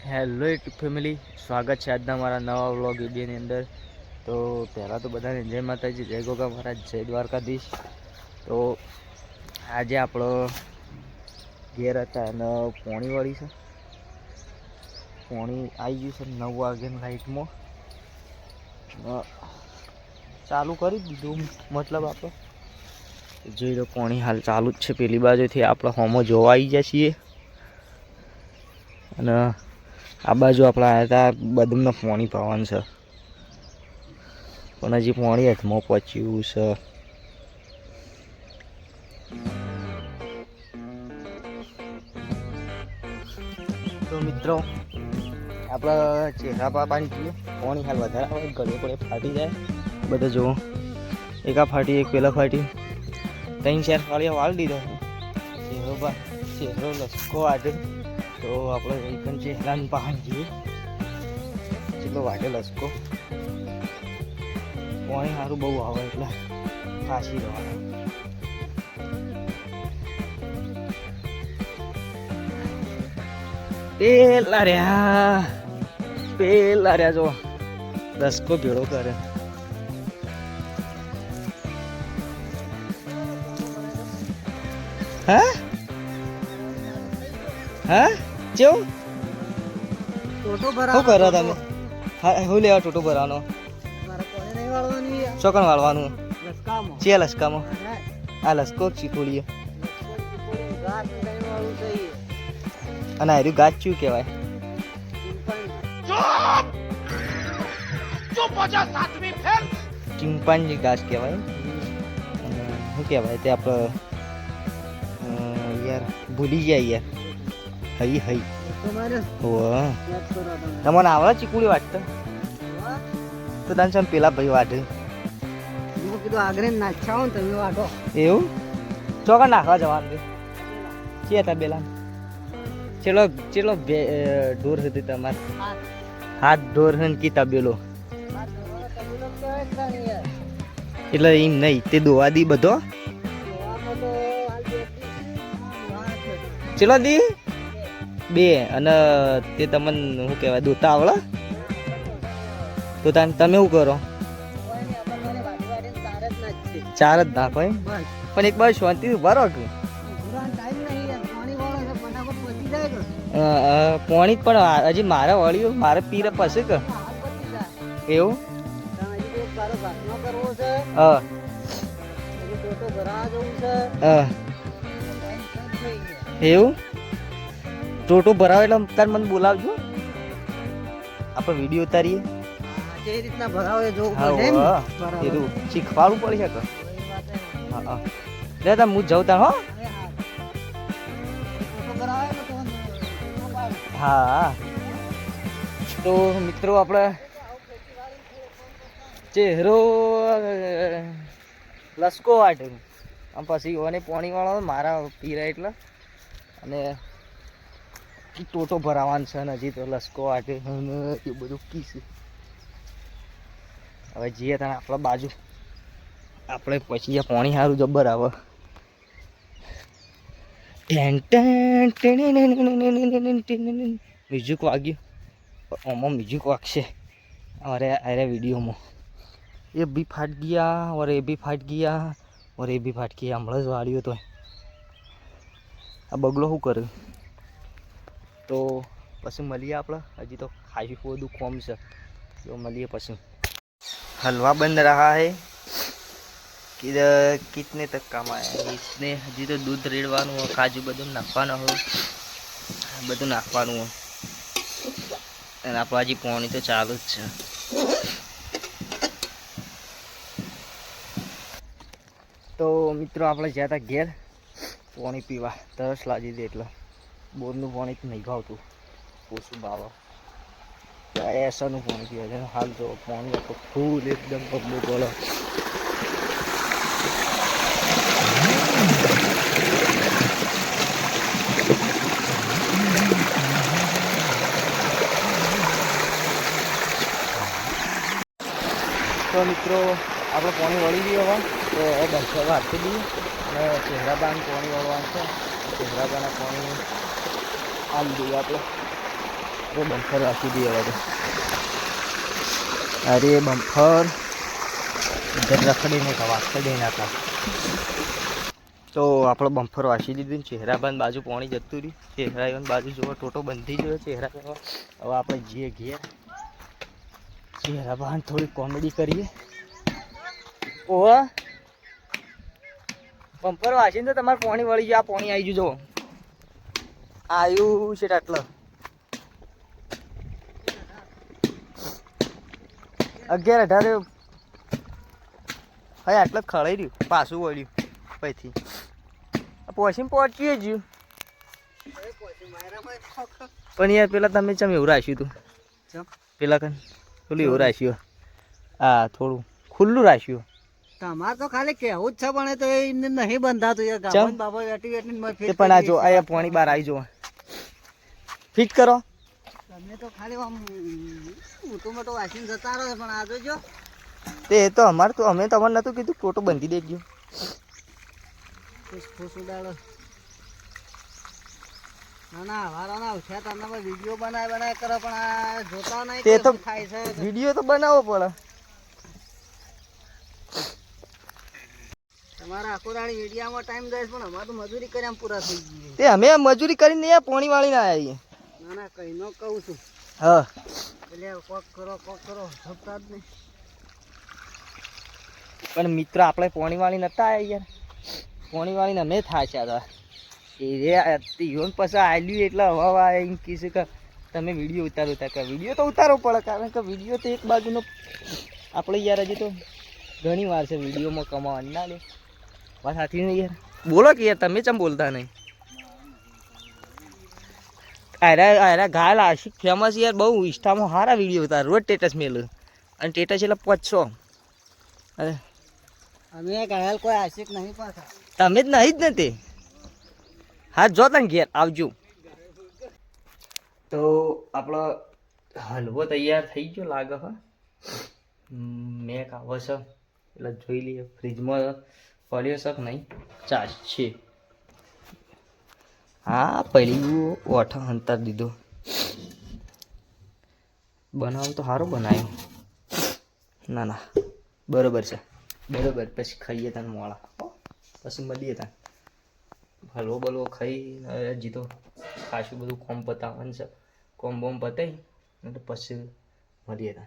Hello YouTube family, સ્વાગત છે આજના મારા નવા વ્લોગ વિડીયોની અંદર. તો પહેલાં તો બધાને જય માતાજી, જય ગોગા મહારાજ, જય દ્વારકાધીશ. તો આજે આપણો ઘેર હતા અને પોણી વાળી છે. પોણી આવી ગયું છે 9 વાગ્યાની લાઇટમાં. ચાલુ કરી દીધું, મતલબ આપણે જોઈ લો પોણી હાલ ચાલુ જ છે. પેલી બાજુથી આપણે હોમો જોવા આવી ગયા છીએ અને આ બાજુ આપણે આવ્યા હતા બદમના પોણી પાવાનું છે, પણ હજી પોણી હાથમાં પહોંચ્યું છે. તો મિત્રો આપણે ચહેરા પાવાની છીએ. પોણી હાલ વધારે આવે, ગળે પડે ફાટી જાય. બધા જુઓ, એક આ ફાટી, એક પેલા ફાટી, 3-4 ફાળીઓ વાળી દીધો. ચહેરો લસકો આજે. તો આપણે એકદમ ચહેરાની પાવાની છીએ. ચેટલો વાટે લસકો, પાણી સારું બહુ આવે એટલે ફાંસી દેવાનું. પેલા રહ્યા જો લસકો ભેળો કરે. હા હા કેવું ટોટો ભરાવો કરો તમે? હા, હું લેવા ટોટો ભરાવાનો? ચોકણ વાળવાનું છે લસકામાં. આ લસકો ચીખોડીએ અને આર્યું ગાચ શું કહેવાય? ચિમ્પાન્જી ગાચ કહેવાય. અને શું કહેવાય તે આપણે યાર ભૂલી ગયા યાર. હઈ હઈ તમને આવડે ચીકુડી વાટતા? તો દાન પેલા ભાઈ વાટે કીધું આગળ નાખ્યા ને તમે વાટો. એવું ચોકર નાખવા જવાનું છે હતા બેલા? ચેલો ઢોર હતી તમારે? 7 ઢોર હન કી તબેલો? એટલે એમ નહીં, તે દોવા દી બધો ચેલો દી 2. અને તે તમને શું કહેવાય દોતા આવડે? તો તમે શું કરો? 4 જ નાખો એમ? પણ એક બાજુ શાંતિ ઉભા રહો કે પોણી પણ હજી મારે વળ્યું, મારે પીરે પછી કે એવું? એવું ટોટો ભરાવે એટલે તાર મને બોલાવજો, આપણે વિડીયો ઉતારીએ. જે રીતના ભરાવે જો શીખવાડવું પડશે કે? હા લે તમે હું જાઉં તાર. હા તો મિત્રો આપણે ચહેરો લસકો વાટ્યો આમ પછી ઓને પોણી વાળો મારા પીરા એટલે. અને ટોટો ભરાવાનું છે ને હજી તો લસકો વાટે એ બધું કીશું. હવે જઈએ તને આપણા બાજુ, આપણે પછી પાણી સારું જબ્બર આવે. મ્યુઝિક વાગ્યું, આમાં મ્યુઝિક વાગશે અરે વિડીયોમાં. એ બી ફાટ ગયા और એ બી ફાટ ગયા और એ બી ફાટ ગયા. હમણાં જ વાળ્યો તો આ બગલો શું કર્યું? તો પછી મળીએ આપણે. હજી તો ખાઈ બધું કોમ છે, તો મળીએ પછી. हलवा बन रहा है, कितने तक काम आया इसने? हजी तो दूध रेड़वानुं हो, काजू बदाम नाखवाना हो, બધું નાખવાનું હોય. અને આપણે હજી પાણી તો ચાલુ જ છે. તો મિત્રો આપણે જ્યાં હતા ઘેર પાણી પીવા, તરસ લાગી હતી એટલે. બોરનું પાણી જ નહીં ભાવતું, ઓછું ભાવે. એસાનું પાણી પીવે છે હાલ. તો પાણી આપણે ફૂલ એકદમ પગલું બોલો. તો મિત્રો આપણે પાણી વળી દઈએ હવે. તો દર્શક આપી દઈએ અને ચહેરાબાને પાણી વળવાનું છે. ચહેરાબાના પાણી આલી દઈએ આપણે. અરે બમ્ફર રાખી દઈએ હવે તો. અરે બમ્ફર ઇધર રખડી નહીં ખવા આખા દઈ નાખા. તો આપણો બમ્ફર વાસી દીધું. ચહેરાબાન બાજુ પાણી જતું રહ્યું. ચહેરાબાન બાજુ જોવા ટોટો બંધી ગયો. ચહેરા હવે આપણે જઈએ ઘેર. ચહેરાબાન થોડી કોમેડી કરીએ. ઓહ બમ્પર વાસીને તો તમારે પાણી વળી ગયું. આ પાણી આવી ગયું. જો આવ્યું છે આટલો 11-18 હા આટલો જ ખળાઈ રહ્યું. પાછું વળ્યું પછી પહોંચીને પહોંચીએ જ પણ યાર પેલા તમે ચમ એવું રાખ્યું હતું પેલા કન પેલું એવું રાખ્યું. હા થોડું ખુલ્લું રાખ્યું. તમારે તો ખાલી કેવું જ છે પણ તો એમને નહીં બંધાતું યાર. ગામન બાબા વેટી વેટી પણ આ જો આ પાણી બહાર આવી જો ફિટ કરો. તમે તો ખાલી આમ મોટો મોટો વાસીને જતા રહો પણ આ જોજો તે તો અમારે તો અમે તમારે નતું કીધું ટોટો બંધી દેજો. ખુશ ઉડાડો. ના ના વારાના ઉઠ્યા તમને વિડીયો બનાય કરો પણ આ જોતા નહીં તે તો થાય છે. વિડીયો તો બનાવવો પડે. તમારા આખો દાડી મીડિયામાં ટાઈમ જાય પણ અમારે તો મજૂરી કર્યા પૂરા થઈ ગઈ. તે અમે મજૂરી કરીને યાર પાણી વાળી ના આવીએ. ના ના કઈ નો કહું છું. હા એટલે કોક કરો થતા જ નહીં. પણ મિત્ર આપણે પાણી વાળી નતા આવ્યા યાર. પાણી વાળીને અમે થાચ્યા હતા. ઈવન પછી આલ્યું એટલે હવા એમ કીધું કે તમે વિડીયો ઉતારો કે વિડીયો તો ઉતારવો પડે કારણ કે વિડીયો તો એક બાજુનો આપણે યાર હજી તો ઘણી વાર છે વિડીયોમાં કમાવાની ના લે વાત સાચી નહીં યાર. બોલો કે યાર તમે ચમ બોલતા નહીં. આયરા ઘાયલ આશિક ફેમસ યાર બહુ ઇન્સ્ટામાં સારા વિડીયો ઉતાર રોજ સ્ટેટસ મેલું અને સ્ટેટસ એટલે 500. અરે અમે ઘાયલ કોઈ આશિક નહીં પાછા. તમે જ નહીં જ ને તે. હા જો તને ઘેર આવજો. તો આપણો હલવો તૈયાર થઈ ગયો લાગે. હા મેક આવો છે એટલે જોઈ લઈએ ફ્રીજમાં પડ્યો છે કે નહીં. ચાલશે. હા પહેલી ઓઠા અંતર દીધો. બનાવ તો સારું બનાવ્યું. ના ના બરોબર છે બરોબર. પછી ખાઈએ તને મોળા પછી મળીએ તને. હલવો બલવો ખાઈ હજી તો ખાસું બધું કોમ પતાવવાનું છે. કોમ બોમ પતાવી એટલે પછી મળીએ તને.